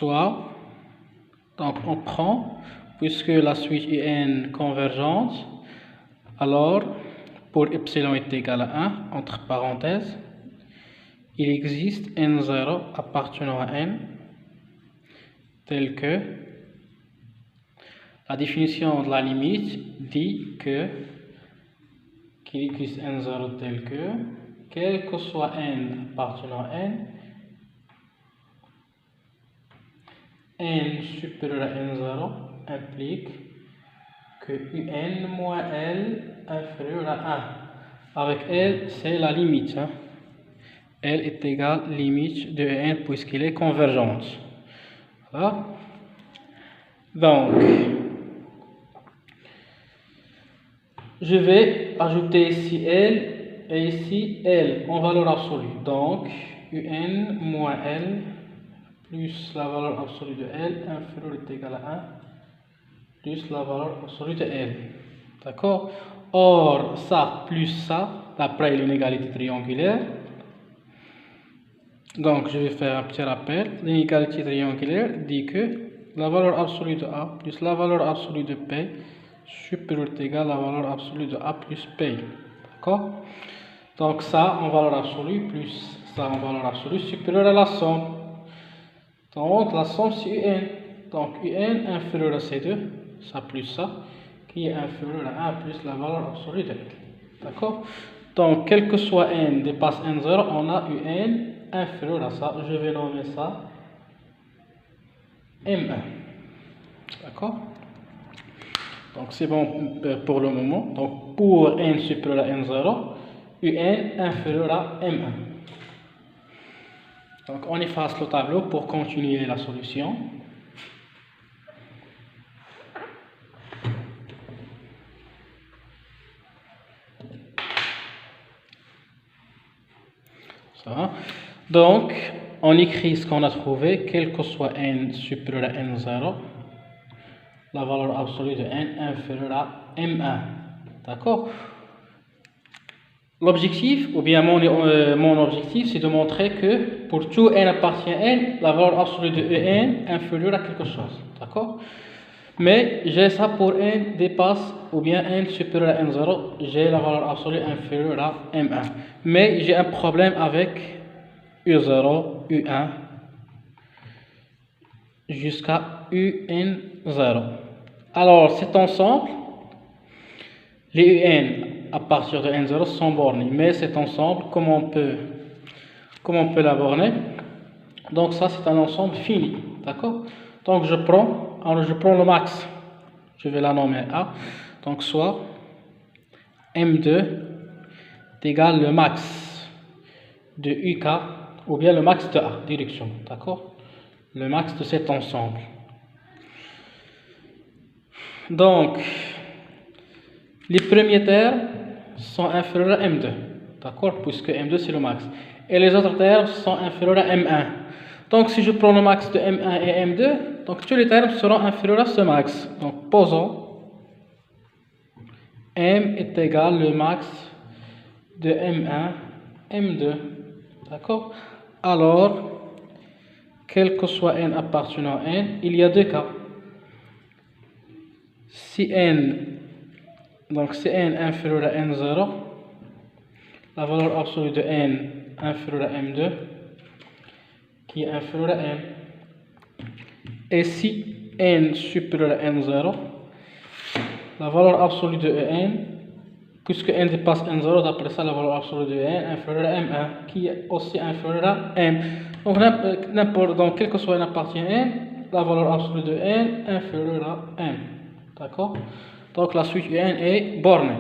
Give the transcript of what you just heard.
soit, donc on prend, puisque la suite UN convergente, alors pour epsilon est égal à 1, entre parenthèses, il existe n0 appartenant à n, tel que la définition de la limite dit qu'il existe n0 tel que, quel que soit n appartenant à n supérieur à n0 implique que un moins L inférieur à 1. Avec L, c'est la limite. Hein. L est égale limite de n puisqu'il est convergente. Voilà. Donc, je vais ajouter ici L et ici L en valeur absolue. Donc, un moins L plus la valeur absolue de L inférieure est égale à 1 plus la valeur absolue de L. D'accord? Or, ça plus ça, d'après l'inégalité triangulaire. Donc, je vais faire un petit rappel. L'inégalité triangulaire dit que la valeur absolue de A plus la valeur absolue de P supérieure est égale à la valeur absolue de A plus P. D'accord? Donc, ça en valeur absolue plus ça en valeur absolue supérieure à la somme. Donc, la somme c'est UN. Donc, UN inférieur à C2, ça plus ça, qui est inférieur à 1 plus la valeur absolue de L. D'accord? Donc, quel que soit N dépasse N0, on a UN inférieur à ça. Je vais nommer ça M1. D'accord? Donc, c'est bon pour le moment. Donc, pour N supérieur à N0, UN inférieur à M1. Donc, on efface le tableau pour continuer la solution. Ça va. Donc, on écrit ce qu'on a trouvé, quel que soit n supérieur à n0, la valeur absolue de n inférieure à m1. D'accord? L'objectif, ou bien mon objectif, c'est de montrer que pour tout n appartient à n, la valeur absolue de en inférieure à quelque chose. D'accord? Mais j'ai ça pour n dépasse, ou bien n supérieur à n0, j'ai la valeur absolue inférieure à m1. Mais j'ai un problème avec U0, U1, jusqu'à UN0. Alors, cet ensemble, les UN à partir de N0 sont bornés. Mais cet ensemble, comment on peut la borner? Donc, ça, c'est un ensemble fini. D'accord? Donc, je prends le max. Je vais la nommer A. Donc, soit M2 est égal le max de UK ou bien le max de A, direction. D'accord? Le max de cet ensemble. Donc, les premiers termes sont inférieurs à M2. D'accord? Puisque M2 c'est le max. Et les autres termes sont inférieurs à M1. Donc, si je prends le max de M1 et M2, donc tous les termes seront inférieurs à ce max. Donc, posons M est égal le max de M1, M2. D'accord? Alors, quel que soit n appartenant à n, il y a deux cas. Si n inférieur à n0, la valeur absolue de n inférieure à m2, qui est inférieure à m. Et si n supérieur à n0, la valeur absolue de n, puisque n dépasse n0, d'après ça, la valeur absolue de n inférieure à m1, qui est aussi inférieure à m. Donc, quel que soit n appartient à n, la valeur absolue de n inférieure à m. D'accord? Donc, la suite n est bornée.